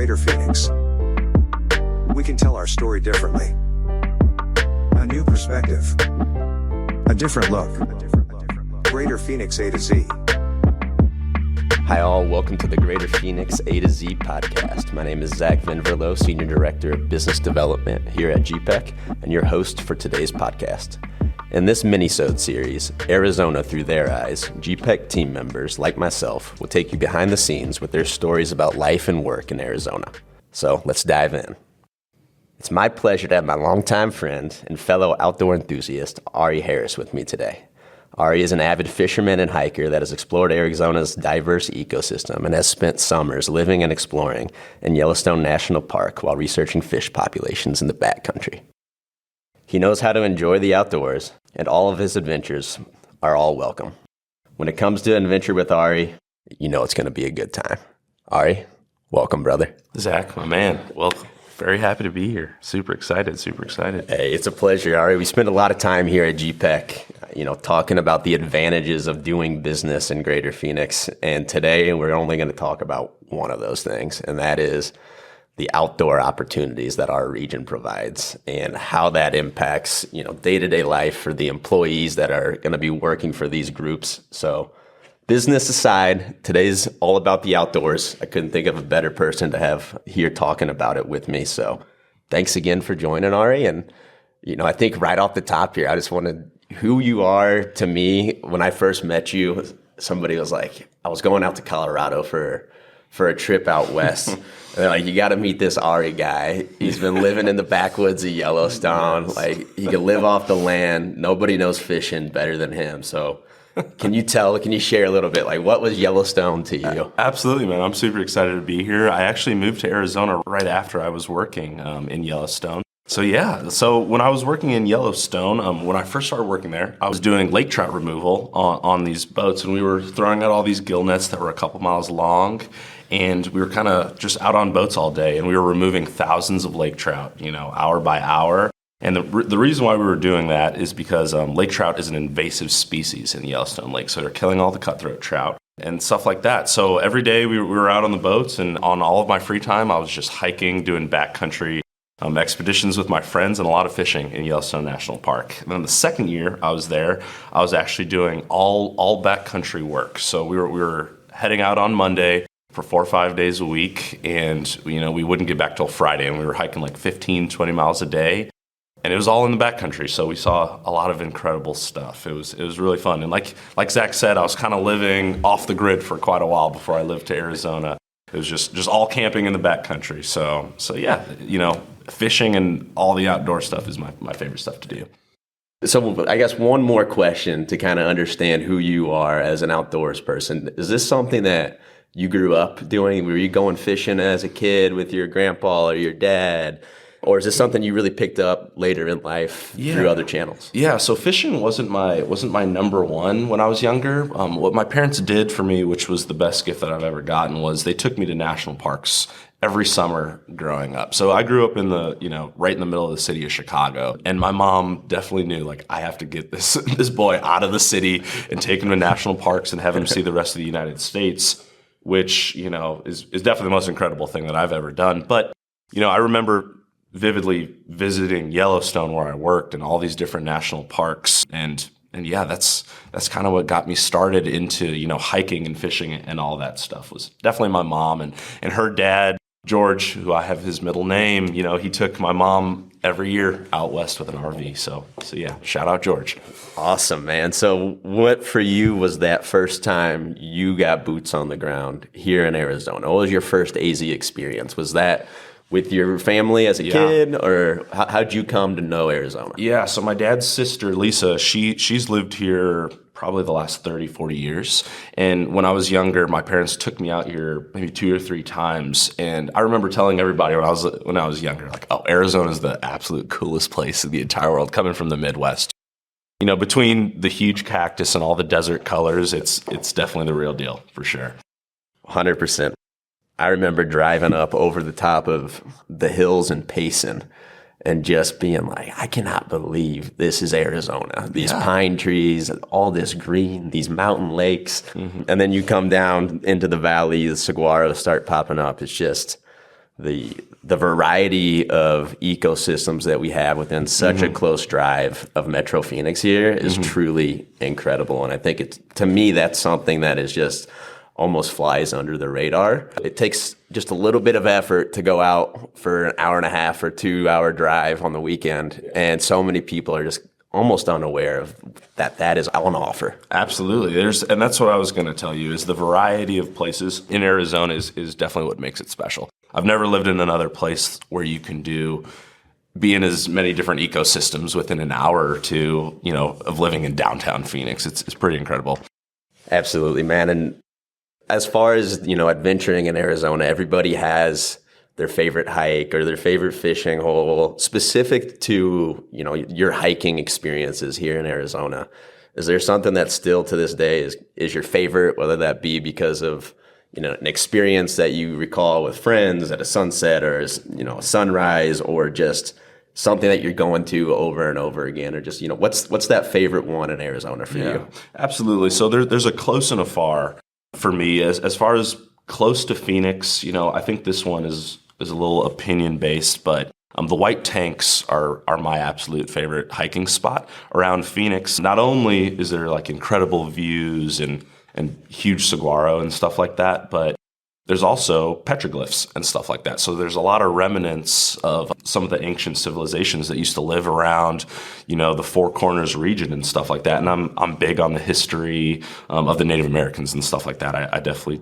Greater Phoenix. We can tell our story differently. A new perspective. A different look. Greater Phoenix A to Z. Hi all, welcome to the Greater Phoenix A to Z podcast. My name is Zach Venvertloh, Senior Director of Business Development here at GPEC, and your host for today's podcast. In this mini-sode series, Arizona Through Their Eyes, GPEC team members like myself will take you behind the scenes with their stories about life and work in Arizona. So let's dive in. It's my pleasure to have my longtime friend and fellow outdoor enthusiast, Ari Harris, with me today. Ari is an avid fisherman and hiker that has explored Arizona's diverse ecosystem and has spent summers living and exploring in Yellowstone National Park while researching fish populations in the backcountry. He knows how to enjoy the outdoors, and all of his adventures are all welcome. When it comes to an adventure with Ari, you know it's going to be a good time. Ari, welcome, brother. Zach, my man, welcome. Very happy to be here. Super excited. Hey, it's a pleasure, Ari. We spend a lot of time here at GPEC, talking about the advantages of doing business in Greater Phoenix. And today we're only going to talk about one of those things, and that is the outdoor opportunities that our region provides and how that impacts, day-to-day life for the employees that are going to be working for these groups. So business aside, today's all about the outdoors. I couldn't think of a better person to have here talking about it with me. So thanks again for joining, Ari. And, I think right off the top here, I just wanted who you are to me. When I first met you, somebody was like, I was going out to Colorado for a trip out west. And they're like, you got to meet this Ari guy. He's been living in the backwoods of Yellowstone. Like, he can live off the land. Nobody knows fishing better than him. So can you share a little bit, like, what was Yellowstone to you? Absolutely, man. I'm super excited to be here. I actually moved to Arizona right after I was working in Yellowstone. So when I was working in Yellowstone, when I first started working there, I was doing lake trout removal on these boats, and we were throwing out all these gill nets that were a couple miles long, and we were kind of just out on boats all day, and we were removing thousands of lake trout, hour by hour. And the reason why we were doing that is because lake trout is an invasive species in the Yellowstone Lake, so they're killing all the cutthroat trout and stuff like that. So every day we were out on the boats, and on all of my free time, I was just hiking, doing backcountry expeditions with my friends, and a lot of fishing in Yellowstone National Park. And then the second year I was there, I was actually doing all backcountry work. So we were heading out on Monday for 4 or 5 days a week, and we wouldn't get back till Friday, and we were hiking like 15, 20 miles a day. And it was all in the backcountry, so we saw a lot of incredible stuff. It was really fun. And like Zach said, I was kind of living off the grid for quite a while before I lived to Arizona. It was just all camping in the backcountry. So yeah, fishing and all the outdoor stuff is my favorite stuff to do. So I guess one more question to kind of understand who you are as an outdoors person. Is this something that you grew up doing? Were you going fishing as a kid with your grandpa or your dad? Or is this something you really picked up later in life through other channels? Yeah, so fishing wasn't my number one when I was younger. What my parents did for me, which was the best gift that I've ever gotten, was they took me to national parks every summer growing up. So I grew up in right in the middle of the city of Chicago, and my mom definitely knew, like, I have to get this boy out of the city and take him to national parks and have him see the rest of the United States, which is definitely the most incredible thing that I've ever done. But I remember vividly visiting Yellowstone where I worked and all these different national parks. And yeah, that's kind of what got me started into, hiking and fishing and all that stuff. Was definitely my mom and her dad, George, who I have his middle name. He took my mom every year out west with an RV. So yeah, shout out George. Awesome, man. So what for you was that first time you got boots on the ground here in Arizona? What was your first AZ experience? Was that with your family as a kid, or how'd you come to know Arizona? Yeah, so my dad's sister, Lisa, she's lived here probably the last 30, 40 years. And when I was younger, my parents took me out here maybe 2 or 3 times. And I remember telling everybody when I was younger, like, oh, Arizona's the absolute coolest place in the entire world, coming from the Midwest. Between the huge cactus and all the desert colors, it's definitely the real deal, for sure. 100%. I remember driving up over the top of the hills in Payson and just being like, I cannot believe this is Arizona. These pine trees, all this green, these mountain lakes. Mm-hmm. And then you come down into the valley, the saguaros start popping up. It's just the variety of ecosystems that we have within such a close drive of Metro Phoenix here is truly incredible. And I think to me, that's something that is just almost flies under the radar. It takes just a little bit of effort to go out for an hour and a half or 2 hour drive on the weekend. And so many people are just almost unaware of that is on offer. Absolutely. And that's what I was going to tell you is the variety of places in Arizona is definitely what makes it special. I've never lived in another place where you can be in as many different ecosystems within an hour or two, of living in downtown Phoenix. It's pretty incredible. Absolutely, man. And as far as, adventuring in Arizona, everybody has their favorite hike or their favorite fishing hole specific to, your hiking experiences here in Arizona. Is there something that still to this day is your favorite, whether that be because of, an experience that you recall with friends at a sunset or, a sunrise, or just something that you're going to over and over again, or just, what's that favorite one in Arizona for you? Absolutely. So there's a close and a far for me. As far as close to Phoenix, I think this one is a little opinion based, but the White Tanks are my absolute favorite hiking spot around Phoenix. Not only is there like incredible views and huge saguaro and stuff like that, but there's also petroglyphs and stuff like that. So there's a lot of remnants of some of the ancient civilizations that used to live around, the Four Corners region and stuff like that. And I'm big on the history of the Native Americans and stuff like that. I definitely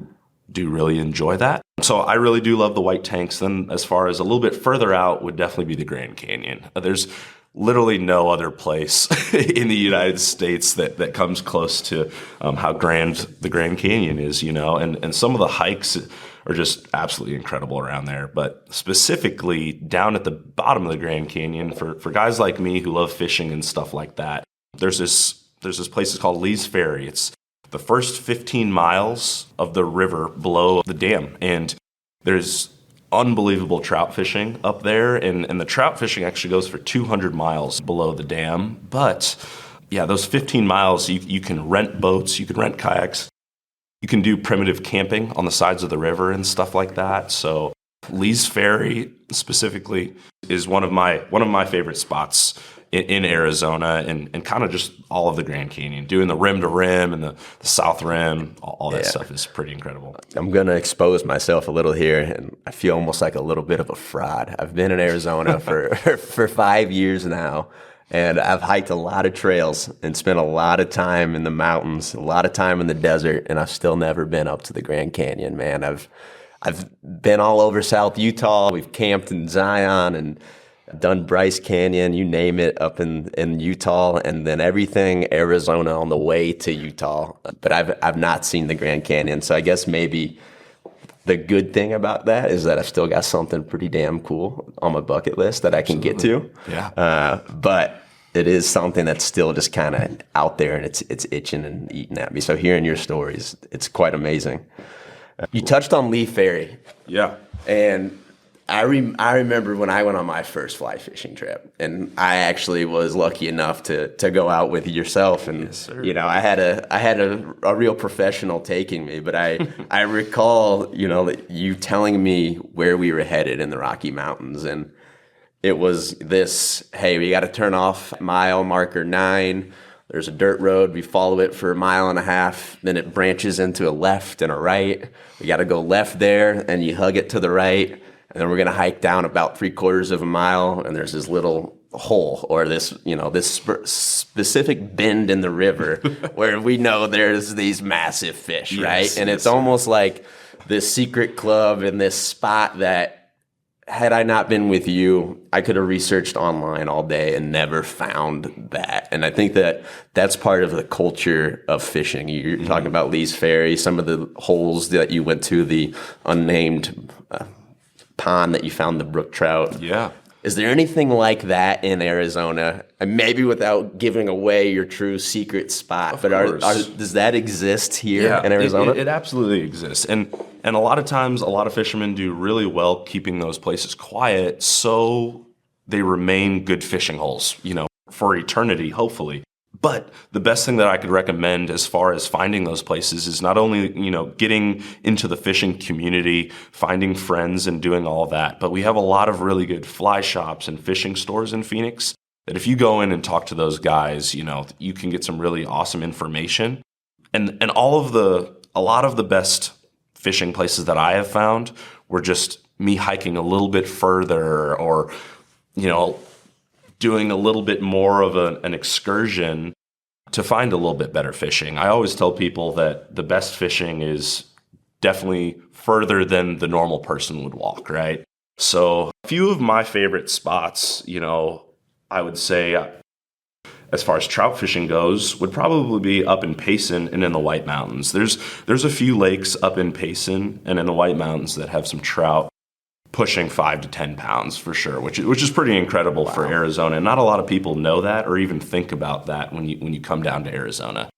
do really enjoy that. So I really do love the White Tanks. Then as far as a little bit further out would definitely be the Grand Canyon. There's literally no other place in the United States that comes close to how grand the Grand Canyon is, and some of the hikes are just absolutely incredible around there. But specifically down at the bottom of the Grand Canyon, for guys like me who love fishing and stuff like that, there's this place called Lee's Ferry. It's the first 15 miles of the river below the dam, and there's unbelievable trout fishing up there, and the trout fishing actually goes for 200 miles below the dam. But yeah, those 15 miles, you can rent boats, you can rent kayaks, you can do primitive camping on the sides of the river and stuff like that. So Lee's Ferry specifically is one of my favorite spots in Arizona, and kind of just all of the Grand Canyon, doing the rim to rim and the south rim, all that stuff is pretty incredible. I'm going to expose myself a little here, and I feel almost like a little bit of a fraud. I've been in Arizona for 5 years now, and I've hiked a lot of trails and spent a lot of time in the mountains, a lot of time in the desert, and I've still never been up to the Grand Canyon, man. I've been all over South Utah. We've camped in Zion and done Bryce Canyon, you name it, up in Utah, and then everything Arizona on the way to Utah. But I've not seen the Grand Canyon, so I guess maybe the good thing about that is that I've still got something pretty damn cool on my bucket list that I can get to. Yeah. But it is something that's still just kind of out there, and it's itching and eating at me. So hearing your stories, it's quite amazing. You touched on Lee Ferry. Yeah. And I remember when I went on my first fly fishing trip, and I actually was lucky enough to go out with yourself, and yes, sir. I had a real professional taking me, but I recall you telling me where we were headed in the Rocky Mountains, and it was this: hey, we got to turn off mile marker 9. There's a dirt road. We follow it for a mile and a half. Then it branches into a left and a right. We got to go left there, and you hug it to the right. And then we're going to hike down about 3/4 of a mile. And there's this little hole, or this specific bend in the river where we know there's these massive fish, right? Yes, and it's almost like this secret club in this spot that, had I not been with you, I could have researched online all day and never found that. And I think that that's part of the culture of fishing. You're talking about Lee's Ferry, some of the holes that you went to, the unnamed pond that you found the brook trout. Yeah. Is there anything like that in Arizona? And maybe without giving away your true secret spot, but does that exist here in Arizona? It absolutely exists. And a lot of times, a lot of fishermen do really well keeping those places quiet so they remain good fishing holes, for eternity, hopefully. But the best thing that I could recommend as far as finding those places is not only, getting into the fishing community, finding friends and doing all that, but we have a lot of really good fly shops and fishing stores in Phoenix that if you go in and talk to those guys, you can get some really awesome information. And a lot of the best fishing places that I have found were just me hiking a little bit further or, doing a little bit more of an excursion to find a little bit better fishing. I always tell people that the best fishing is definitely further than the normal person would walk, right? So a few of my favorite spots, I would say as far as trout fishing goes, would probably be up in Payson and in the White Mountains. There's a few lakes up in Payson and in the White Mountains that have some trout pushing 5 to 10 pounds for sure, which is pretty incredible for Arizona. And not a lot of people know that or even think about that when you come down to Arizona.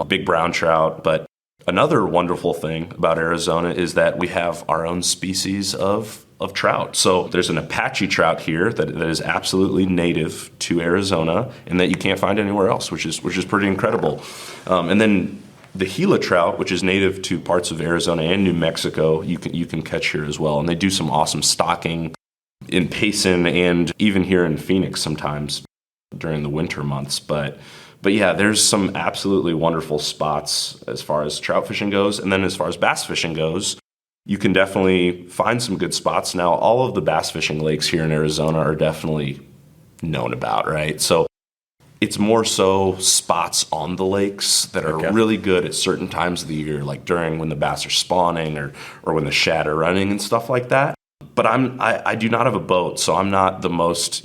Big brown trout. But another wonderful thing about Arizona is that we have our own species of trout. So there's an Apache trout here that is absolutely native to Arizona and that you can't find anywhere else, which is pretty incredible. And then the Gila trout, which is native to parts of Arizona and New Mexico, you can catch here as well. And they do some awesome stocking in Payson and even here in Phoenix sometimes during the winter months. But yeah, there's some absolutely wonderful spots as far as trout fishing goes. And then as far as bass fishing goes, you can definitely find some good spots. Now, all of the bass fishing lakes here in Arizona are definitely known about, right? So it's more so spots on the lakes that are really good at certain times of the year, like during when the bass are spawning or when the shad are running and stuff like that. But I do not have a boat, so I'm not the most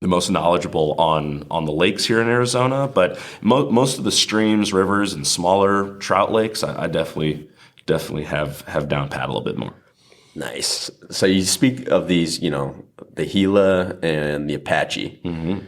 knowledgeable on the lakes here in Arizona. But most of the streams, rivers, and smaller trout lakes, I definitely have down pat a little bit more. Nice. So you speak of these, the Gila and the Apache. Mm-hmm.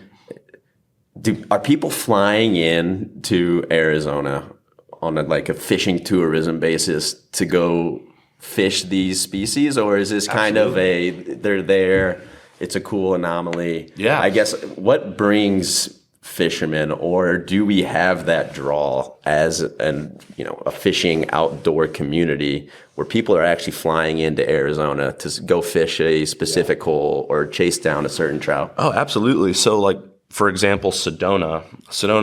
Are people flying in to Arizona on a fishing tourism basis to go fish these species, or is this kind of they're there, it's a cool anomaly? Yeah. I guess what brings fishermen, or do we have that draw as a fishing outdoor community where people are actually flying into Arizona to go fish a specific hole or chase down a certain trout? Oh, absolutely. So for example, Sedona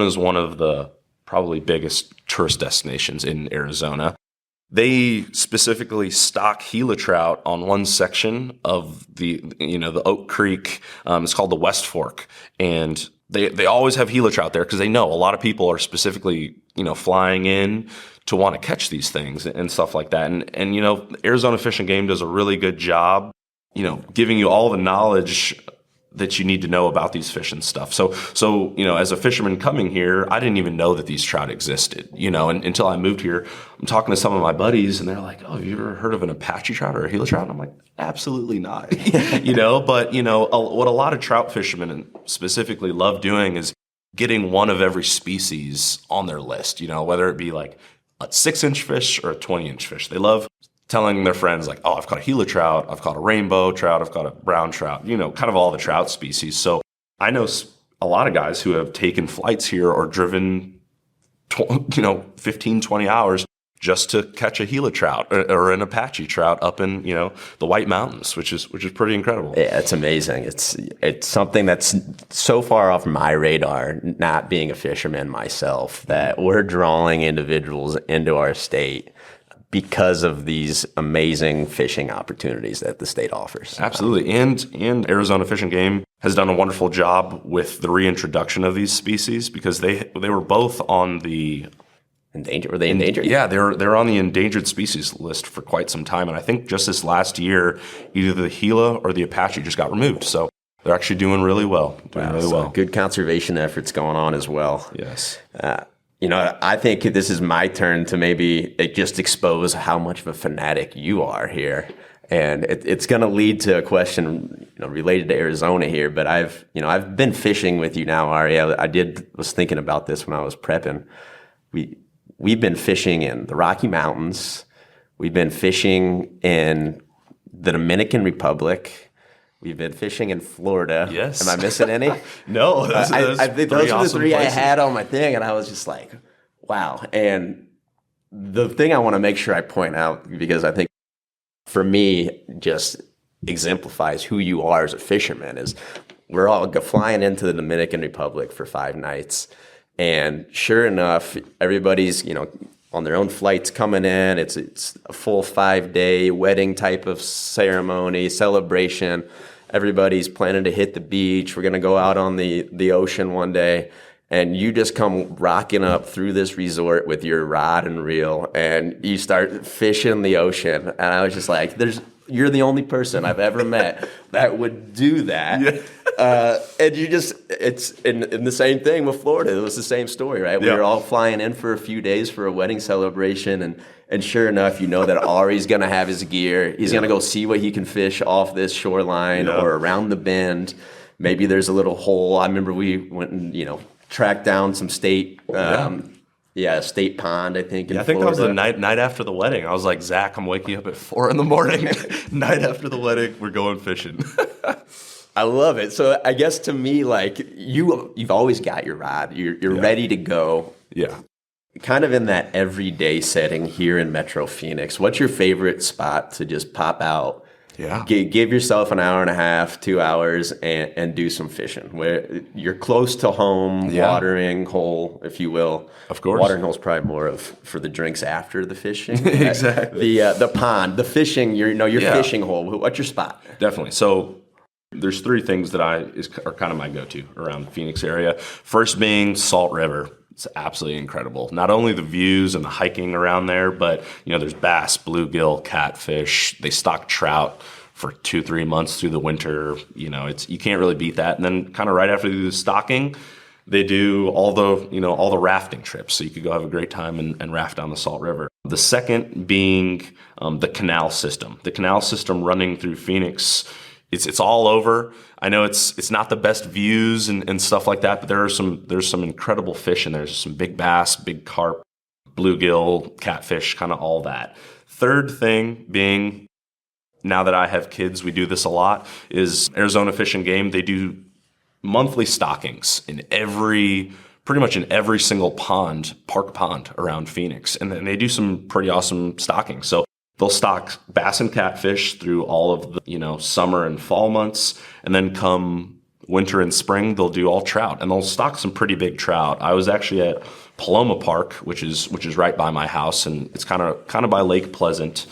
is one of the probably biggest tourist destinations in Arizona. They specifically stock Gila trout on one section of the Oak Creek. It's called the West Fork, and they always have Gila trout there because they know a lot of people are specifically flying in to want to catch these things and stuff like that. And Arizona Fish and Game does a really good job, giving you all the knowledge that you need to know about these fish and stuff. So as a fisherman coming here, I didn't even know that these trout existed, and until I moved here. I'm talking to some of my buddies and they're like, "Oh, have you ever heard of an Apache trout or a Gila trout?" And I'm like, "Absolutely not." But what a lot of trout fishermen specifically love doing is getting one of every species on their list, whether it be like a 6-inch fish or a 20-inch fish. They love telling their friends like, "Oh, I've caught a Gila trout, I've caught a rainbow trout, I've caught a brown trout," kind of all the trout species. So I know a lot of guys who have taken flights here or driven, 15, 20 hours just to catch a Gila trout or an Apache trout up in, the White Mountains, which is pretty incredible. Yeah, it's amazing. It's something that's so far off my radar, not being a fisherman myself, that we're drawing individuals into our state because of these amazing fishing opportunities that the state offers. Absolutely. And Arizona Fish and Game has done a wonderful job with the reintroduction of these species because they were both on the endangered. Were they endangered? Yeah, they're on the endangered species list for quite some time. And I think just this last year, either the Gila or the Apache just got removed. So they're actually doing really well. Good conservation efforts going on as well. Yes. I think this is my turn to maybe just expose how much of a fanatic you are here. And it's going to lead to a question related to Arizona here. But I've been fishing with you now, Ari. Was thinking about this when I was prepping. We've been fishing in the Rocky Mountains. We've been fishing in the Dominican Republic. We've been fishing in Florida. Yes. Am I missing any? No, those I think those are the awesome three places. I had on my thing, and I was just like, wow. And the thing I want to make sure I point out, because I think for me, just exemplifies who you are as a fisherman, is we're all flying into the Dominican Republic for 5 nights. And sure enough, everybody's, on their own flights coming in. It's a full 5-day wedding type of ceremony, celebration. Everybody's planning to hit the beach. We're going to go out on the ocean one day. And you just come rocking up through this resort with your rod and reel, and you start fishing the ocean. And I was just like, you're the only person I've ever met that would do that. Yeah. And it's in the same thing with Florida. It was the same story, right? We were all flying in for a few days for a wedding celebration. And sure enough, that Ari's going to have his gear. He's going to go see what he can fish off this shoreline or around the bend. Maybe there's a little hole. I remember we went and, tracked down some state state pond, I think. I think that was the night after the wedding. I was like, Zach, I'm waking up at 4 a.m. Night after the wedding, we're going fishing. I love it. So I guess to me, like you've always got your rod. You're ready to go. Yeah. Kind of in that everyday setting here in Metro Phoenix. What's your favorite spot to just pop out? Yeah. Give yourself an hour and a half, 2 hours, and do some fishing where you're close to home, watering hole, if you will. Of course. Watering hole's probably more for the drinks after the fishing. Exactly. The pond, the fishing, your fishing hole. What's your spot? Definitely. So there's 3 things that are kind of my go-to around the Phoenix area. First being Salt River. It's absolutely incredible. Not only the views and the hiking around there, but there's bass, bluegill, catfish. They stock trout for 2-3 months through the winter. You can't really beat that. And then kind of right after they do the stocking, they do all the rafting trips. So you could go have a great time and raft down the Salt River. The second being the canal system. The canal system running through Phoenix. It's all over. I know it's not the best views and stuff like that, but there's some incredible fish in there. There's some big bass, big carp, bluegill, catfish, kind of all that. Third thing being, now that I have kids, we do this a lot, is Arizona Fish and Game. They do monthly stockings pretty much in every single park pond around Phoenix. And then they do some pretty awesome stockings. So they'll stock bass and catfish through all of the, summer and fall months. And then come winter and spring, they'll do all trout. And they'll stock some pretty big trout. I was actually at Paloma Park, which is right by my house. And it's kind of by Lake Pleasant.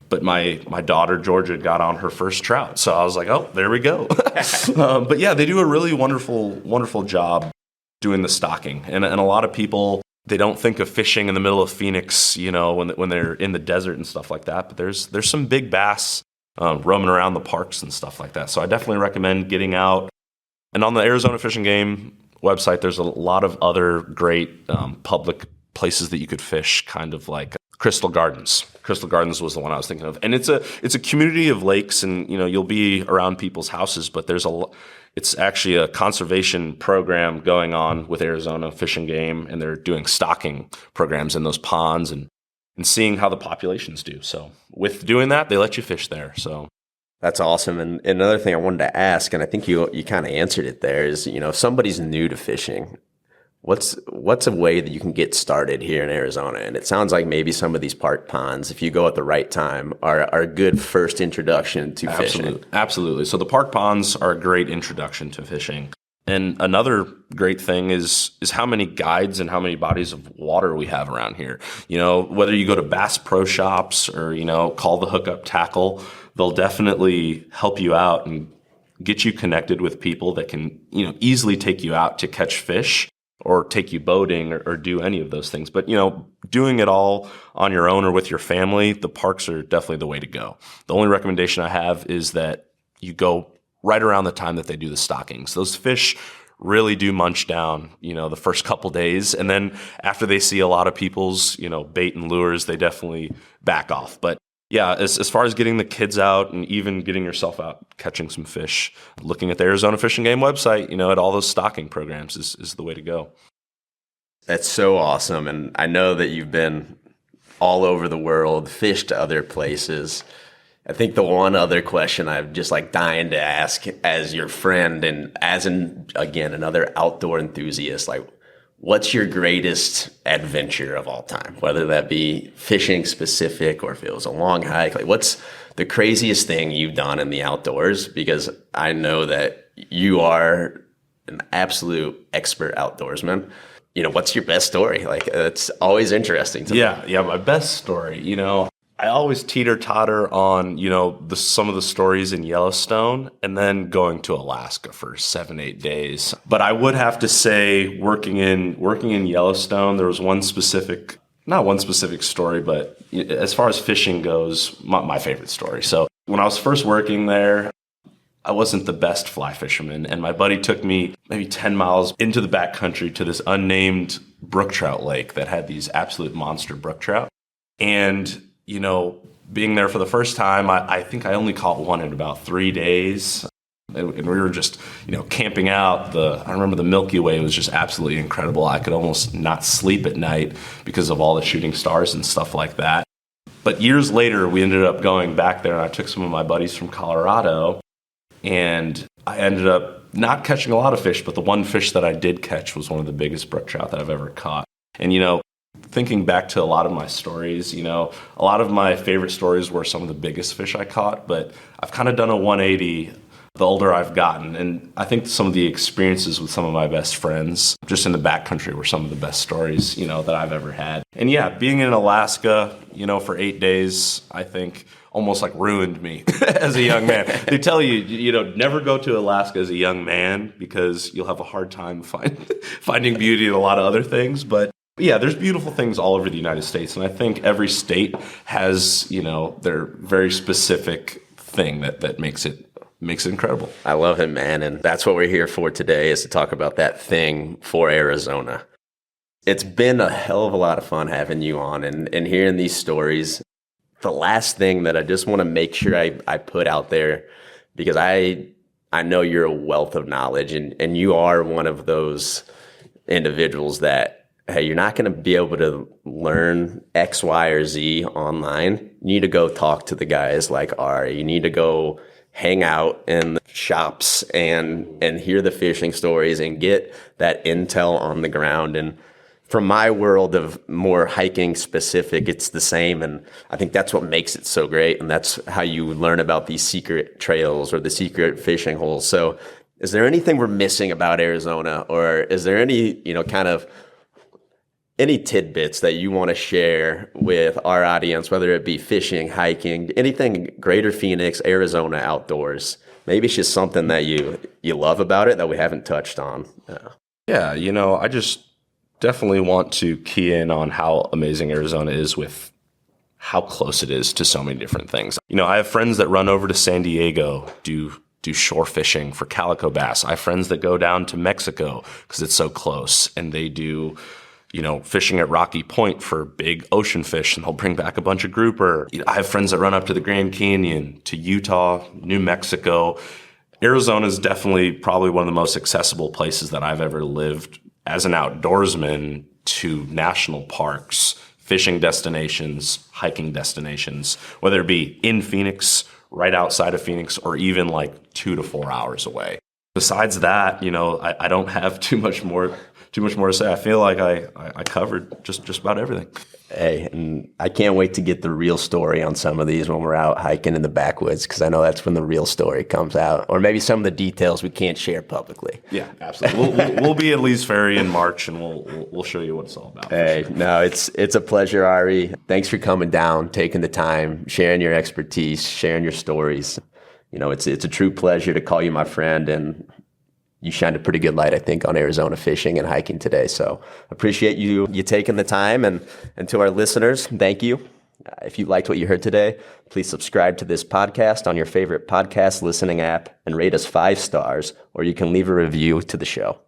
But my daughter, Georgia, got on her first trout. So I was like, oh, there we go. But yeah, they do a really wonderful job doing the stocking. And a lot of people, they don't think of fishing in the middle of Phoenix, when they're in the desert and stuff like that. But there's some big bass roaming around the parks and stuff like that. So I definitely recommend getting out. And on the Arizona Fish and Game website, there's a lot of other great public places that you could fish, kind of like Crystal Gardens. Crystal Gardens was the one I was thinking of. And it's a community of lakes, and you'll be around people's houses, but it's actually a conservation program going on with Arizona Fish and Game, and they're doing stocking programs in those ponds and seeing how the populations do. So with doing that, they let you fish there. So that's awesome. And another thing I wanted to ask, and I think you kind of answered it there, is if somebody's new to fishing, what's a way that you can get started here in Arizona? And it sounds like maybe some of these park ponds, if you go at the right time, are a good first introduction to fishing. Absolutely. So the park ponds are a great introduction to fishing. And another great thing is how many guides and how many bodies of water we have around here. Whether you go to Bass Pro Shops or, call the Hookup Tackle, they'll definitely help you out and get you connected with people that can, easily take you out to catch fish or take you boating or do any of those things. But, doing it all on your own or with your family, the parks are definitely the way to go. The only recommendation I have is that you go right around the time that they do the stockings. Those fish really do munch down, the first couple days. And then after they see a lot of people's, bait and lures, they definitely back off. But yeah, as far as getting the kids out and even getting yourself out catching some fish, looking at the Arizona Fish and Game website, at all those stocking programs is the way to go. That's so awesome. And I know that you've been all over the world, fished other places. I think the one other question I'm just like dying to ask as your friend and as again, another outdoor enthusiast, like what's your greatest adventure of all time? Whether that be fishing specific or if it was a long hike, like what's the craziest thing you've done in the outdoors? Because I know that you are an absolute expert outdoorsman. What's your best story? Like it's always interesting to me. Yeah, my best story, I always teeter-totter on, some of the stories in Yellowstone and then going to Alaska for 7-8 days. But I would have to say working in Yellowstone, there was not one specific story, but as far as fishing goes, my favorite story. So when I was first working there, I wasn't the best fly fisherman, and my buddy took me maybe 10 miles into the backcountry to this unnamed brook trout lake that had these absolute monster brook trout. And being there for the first time, I think I only caught one in about 3 days. And we were just, camping out. I remember the Milky Way was just absolutely incredible. I could almost not sleep at night because of all the shooting stars and stuff like that. But years later, we ended up going back there, and I took some of my buddies from Colorado, and I ended up not catching a lot of fish, but the one fish that I did catch was one of the biggest brook trout that I've ever caught. And, thinking back to a lot of my stories, a lot of my favorite stories were some of the biggest fish I caught, but I've kind of done a 180 the older I've gotten. And I think some of the experiences with some of my best friends just in the backcountry were some of the best stories, that I've ever had. And yeah, being in Alaska, for 8 days, I think almost like ruined me as a young man. They tell you, never go to Alaska as a young man because you'll have a hard time finding beauty in a lot of other things. But yeah, there's beautiful things all over the United States. And I think every state has, their very specific thing that makes it incredible. I love it, man. And that's what we're here for today, is to talk about that thing for Arizona. It's been a hell of a lot of fun having you on and hearing these stories. The last thing that I just want to make sure I put out there, because I know you're a wealth of knowledge and you are one of those individuals that, hey, you're not going to be able to learn X, Y, or Z online. You need to go talk to the guys like Ari. You need to go hang out in the shops and hear the fishing stories and get that intel on the ground. And from my world of more hiking specific, it's the same. And I think that's what makes it so great. And that's how you learn about these secret trails or the secret fishing holes. So is there anything we're missing about Arizona, or is there any, kind of any tidbits that you want to share with our audience, whether it be fishing, hiking, anything Greater Phoenix, Arizona outdoors? Maybe it's just something that you love about it that we haven't touched on. Yeah, I just definitely want to key in on how amazing Arizona is with how close it is to so many different things. I have friends that run over to San Diego, do shore fishing for calico bass. I have friends that go down to Mexico because it's so close, and they do fishing at Rocky Point for big ocean fish, and they'll bring back a bunch of grouper. I have friends that run up to the Grand Canyon, to Utah, New Mexico. Arizona is definitely probably one of the most accessible places that I've ever lived as an outdoorsman to national parks, fishing destinations, hiking destinations, whether it be in Phoenix, right outside of Phoenix, or even like 2 to 4 hours away. Besides that, I don't have too much more to say. I feel like I covered just about everything. Hey, and I can't wait to get the real story on some of these when we're out hiking in the backwoods, because I know that's when the real story comes out, or maybe some of the details we can't share publicly. Yeah, absolutely. We'll be at Lee's Ferry in March, and we'll show you what it's all about. Hey, sure. No, it's a pleasure, Ari. Thanks for coming down, taking the time, sharing your expertise, sharing your stories. It's a true pleasure to call you my friend, and you shined a pretty good light, I think, on Arizona fishing and hiking today. So appreciate you taking the time. And to our listeners, thank you. If you liked what you heard today, please subscribe to this podcast on your favorite podcast listening app and rate us 5 stars, or you can leave a review to the show.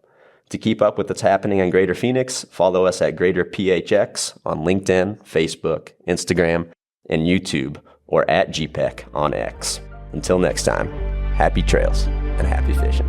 To keep up with what's happening in Greater Phoenix, follow us at Greater PHX on LinkedIn, Facebook, Instagram, and YouTube, or at GPEC on X. Until next time, happy trails and happy fishing.